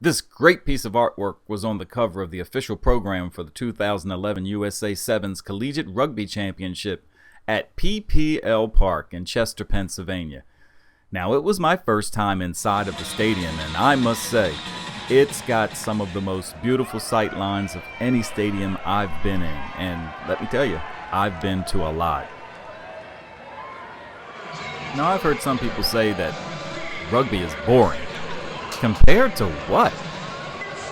This great piece of artwork was on the cover of the official program for the 2011 USA Sevens Collegiate Rugby Championship at PPL Park in Chester, Pennsylvania. Now, it was my first time inside of the stadium, and I must say, it's got some of the most beautiful sight lines of any stadium I've been in, and let me tell you, I've been to a lot. Now, I've heard some people say that rugby is boring. Compared to what?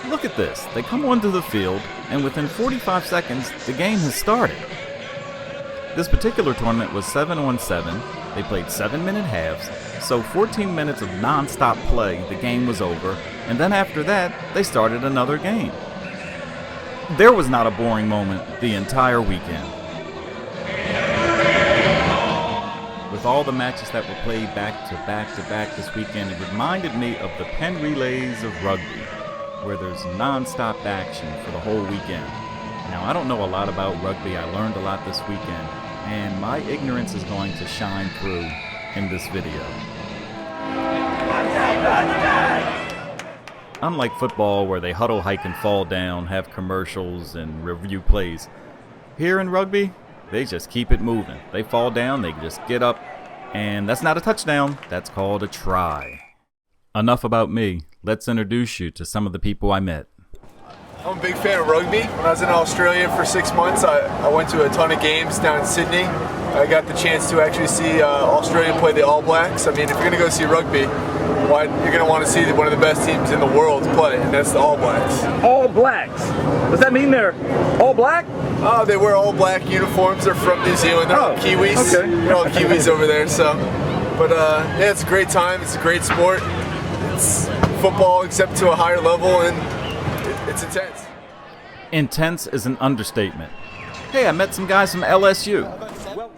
Look at this. They come onto the field, and within 45 seconds, the game has started. This particular tournament was 7-on-7. They played 7-minute halves, so 14 minutes of non-stop play, the game was over, and then after that, they started another game. There was not a boring moment the entire weekend. With all the matches that were played back to back to back this weekend, it reminded me of the pen relays of rugby, where there's non-stop action for the whole weekend. Now, I don't know a lot about rugby. I learned a lot this weekend, and my ignorance is going to shine through in this video. Unlike football, where they huddle, hike, and fall down, have commercials, and review plays, here in rugby, they just keep it moving. They fall down, they just get up, and that's not a touchdown, that's called a try. Enough about me. Let's introduce you to some of the people I met. I'm a big fan of rugby. When I was in Australia for 6 months, I went to a ton of games down in Sydney. I got the chance to actually see Australia play the All Blacks. I mean, if you're going to go see rugby, you're going to want to see one of the best teams in the world play, and that's the All Blacks. All Blacks? Does that mean they're all black? Oh, they wear all black uniforms. They're from New Zealand. They're all Kiwis. Okay. They're all Kiwis over there. So, but yeah, it's a great time. It's a great sport. It's football, except to a higher level, and it's intense. Intense is an understatement. Hey, I met some guys from LSU.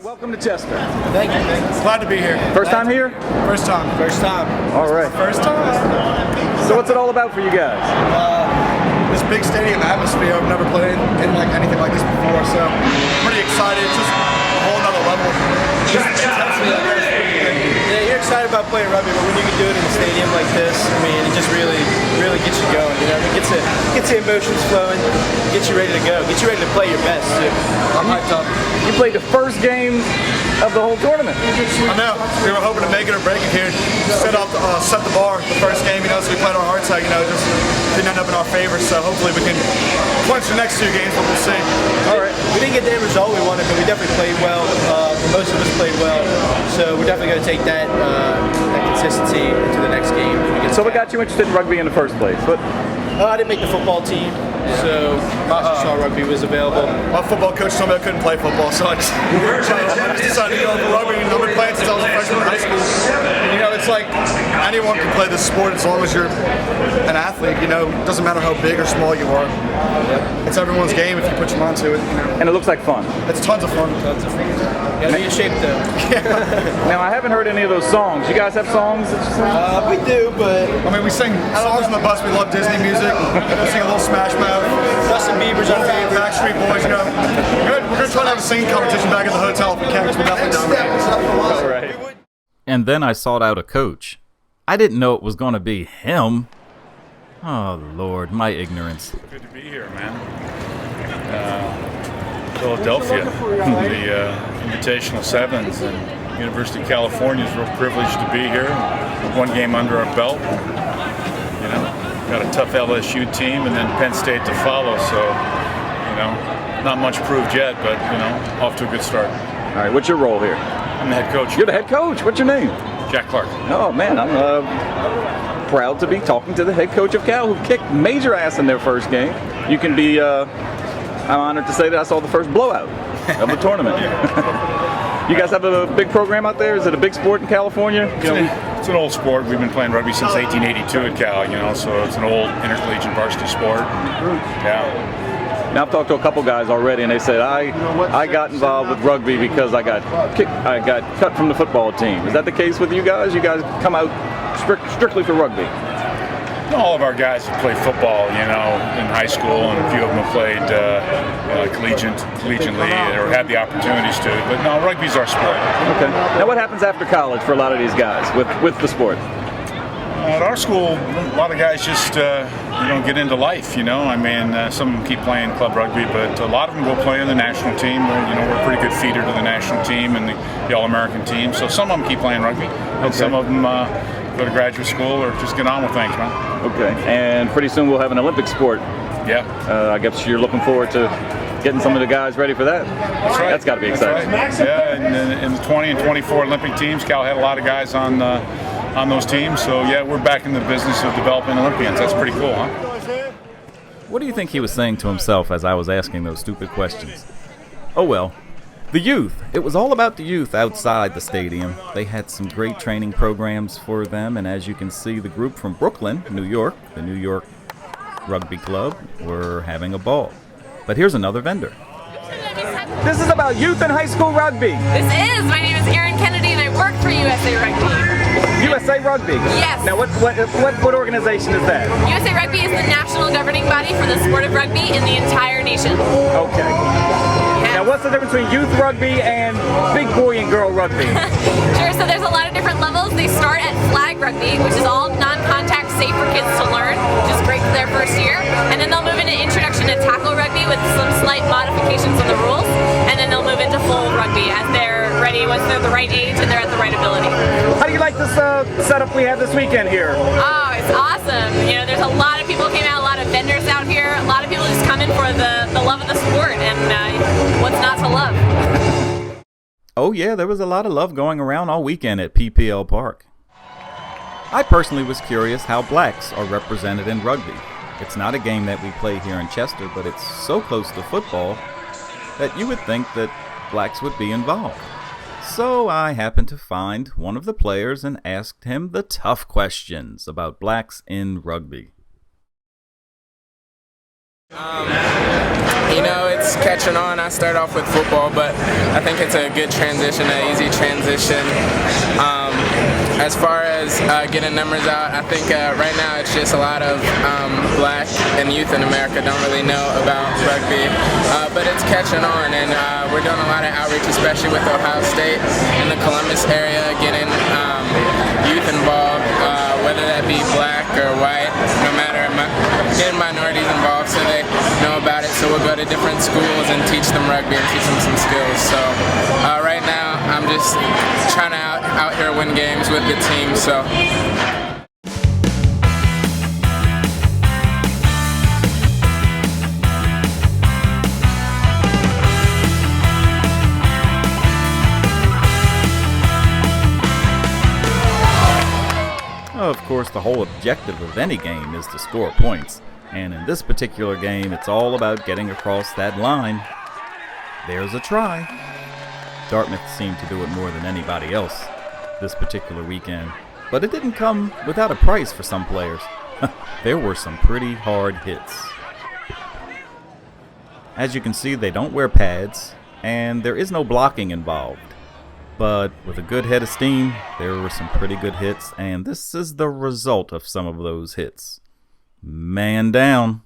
Welcome to Chester. Thank you. Glad to be here. First time here? First time. First time. All right. First time. So what's it all about for you guys? This big stadium atmosphere. I've never played in like anything like this before, so pretty excited. It's just a whole nother level. Just intensity, I guess. Yeah, you're excited about playing rugby, but when you can do it in a stadium like this, I mean, it just really gets you going. You know, it gets the emotions flowing, gets you ready to go, gets you ready to play your best too. I'm hyped up. You played the first game of the whole tournament. I know. We were hoping to make it or break it here. Set the bar the first game, you know, so we played our hearts out, you know, just didn't end up in our favor, so hopefully we can clinch the next 2 games, but we'll see. All right. We didn't get the end result we wanted, but we definitely played well. Most of us played well, so we're definitely going to take that consistency into the next game. So what got you interested in rugby in the first place? I didn't make the football team, so I just saw rugby was available. My football coach told me I couldn't play football, so I just decided to go for rugby. I've been playing since I was a freshman in high school. And, you know, it's like anyone can play this sport as long as you're an athlete. You know, it doesn't matter how big or small you are. It's everyone's game if you put your mind to it. You know. And it looks like fun. It's tons of fun. Tons of fun. You gotta be in shape though. Now, I haven't heard any of those songs. You guys have songs that you sing? We do, but I mean, we sing songs on the bus. We love Disney music. We sing a little Smash Mouth. Justin Bieber's our favorite. Backstreet Boys, you know. We're going to try to have a singing competition back at the hotel if we can, because we're definitely down there. All right. And then I sought out a coach. I didn't know it was going to be him. Oh, Lord, my ignorance. Good to be here, man. Philadelphia, the Invitational Sevens, and University of California is real privileged to be here. 1 game under our belt. You know, got a tough LSU team, and then Penn State to follow. So, you know, not much proved yet, but you know, off to a good start. All right. What's your role here? I'm the head coach. You're the head coach. What's your name? Jack Clark. Oh man, I'm proud to be talking to the head coach of Cal, who kicked major ass in their first game. You can be. I'm honored to say that I saw the first blowout of the tournament. You guys have a big program out there? Is it a big sport in California? It's an old sport. We've been playing rugby since 1882 at Cal, you know, so it's an old intercollegiate varsity sport. Yeah. Now I've talked to a couple guys already, and they said I got involved with rugby because I got cut from the football team. Is that the case with you guys? You guys come out strictly for rugby? All of our guys have played football, you know, in high school, and a few of them have played collegiately or had the opportunities to. But no, rugby's our sport. Okay. Now, what happens after college for a lot of these guys with the sport? At our school, a lot of guys just get into life. I mean, some of them keep playing club rugby, but a lot of them go play on the national team. We're a pretty good feeder to the national team and the All-American team. So some of them keep playing rugby, and some of them go to graduate school or just get on with things, man. Okay, and pretty soon we'll have an Olympic sport. Yeah. I guess you're looking forward to getting some of the guys ready for that. That's right. That's got to be exciting. Right. Yeah, and in the 20 and 24 Olympic teams, Cal had a lot of guys on those teams. So yeah, we're back in the business of developing Olympians. That's pretty cool, huh? What do you think he was saying to himself as I was asking those stupid questions? Oh well. The youth. It was all about the youth outside the stadium. They had some great training programs for them, and as you can see, the group from Brooklyn, New York, the New York Rugby Club, were having a ball. But here's another vendor. This is about youth and high school rugby. This is. My name is Erin Kennedy, and I work for USA Rugby. USA Rugby? Yes. Now, what organization is that? USA Rugby is the national governing body for the sport of rugby in the entire nation. Okay. Now, what's the difference between youth rugby and big boy and girl rugby? Sure, so there's a lot of different levels. They start at flag rugby, which is all non-contact, safe for kids to learn, which is great for their first year. And then they'll move into introduction to tackle rugby with some slight modifications on the rules. And then they'll move into full rugby as they're ready, once they're the right age and they're at the right ability. How do you like this setup we have this weekend here? Oh, it's awesome. There's a lot of people came out, a lot of vendors out here, a lot of people just come in for the love of the sport, and what's not to love? Oh yeah, there was a lot of love going around all weekend at PPL Park. I personally was curious how blacks are represented in rugby. It's not a game that we play here in Chester, but it's so close to football that you would think that blacks would be involved. So I happened to find one of the players and asked him the tough questions about blacks in rugby. It's catching on. I start off with football, but I think it's a good transition, an easy transition. As far as getting numbers out, I think right now it's just a lot of black and youth in America don't really know about rugby, but it's catching on, and we're doing a lot of outreach, especially with Ohio State in the Columbus area, getting youth involved, whether that be black or white, no matter, getting minorities involved so they know about it. So we'll go to different schools and teach them rugby and teach them some skills. So right now I'm just trying to out here win games with the team. So. Of course, the whole objective of any game is to score points, and in this particular game, it's all about getting across that line. There's a try. Dartmouth seemed to do it more than anybody else this particular weekend, but it didn't come without a price for some players. There were some pretty hard hits. As you can see, they don't wear pads, and there is no blocking involved. But with a good head of steam, there were some pretty good hits, and this is the result of some of those hits. Man down.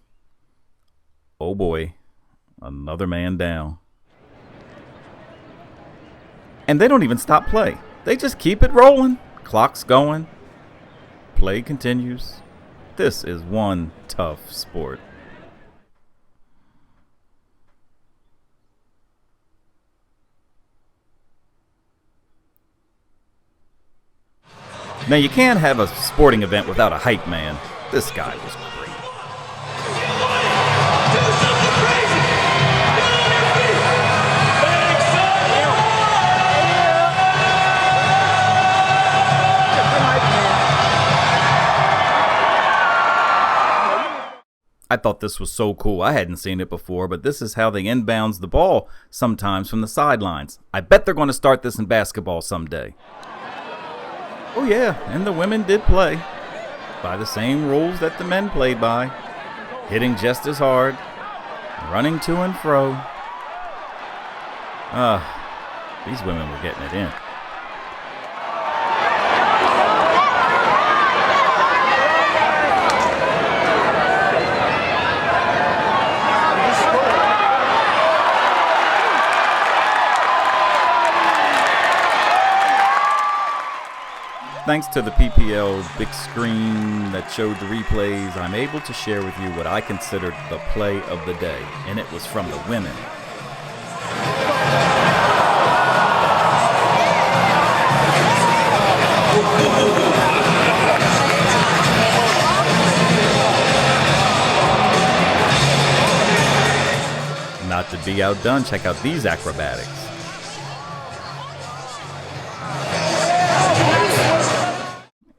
Oh boy, another man down. And they don't even stop play. They just keep it rolling. Clock's going. Play continues. This is one tough sport. Now, you can't have a sporting event without a hype man. This guy was great. I thought this was so cool. I hadn't seen it before, but this is how they inbounds the ball sometimes from the sidelines. I bet they're going to start this in basketball someday. Oh yeah, and the women did play by the same rules that the men played by, hitting just as hard, running to and fro. These women were getting it in. thanks to the PPL big screen that showed the replays, I'm able to share with you what I considered the play of the day, and it was from the women. Not to be outdone, check out these acrobatics.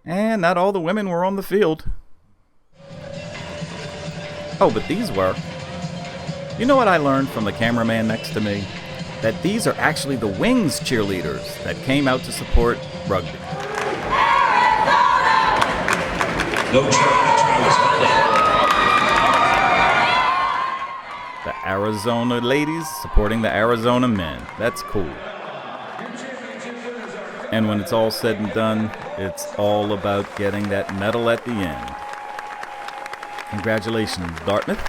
And not all the women were on the field. Oh, but these were. You know what I learned from the cameraman next to me? That these are actually the Wings cheerleaders that came out to support rugby. The Arizona ladies supporting the Arizona men. That's cool. And when it's all said and done, it's all about getting that medal at the end. Congratulations, Dartmouth.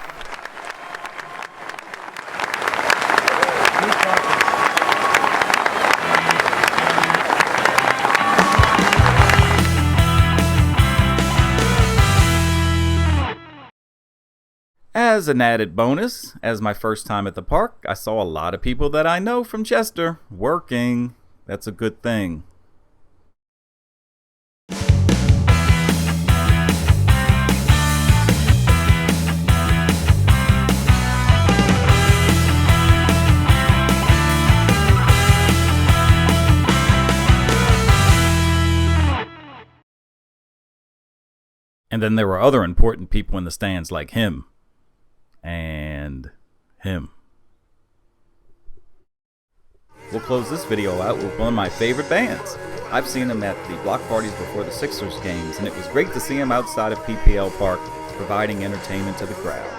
As an added bonus, as my first time at the park, I saw a lot of people that I know from Chester working. That's a good thing. And then there were other important people in the stands like him. And him. We'll close this video out with one of my favorite bands. I've seen him at the block parties before the Sixers games, and it was great to see him outside of PPL Park providing entertainment to the crowd.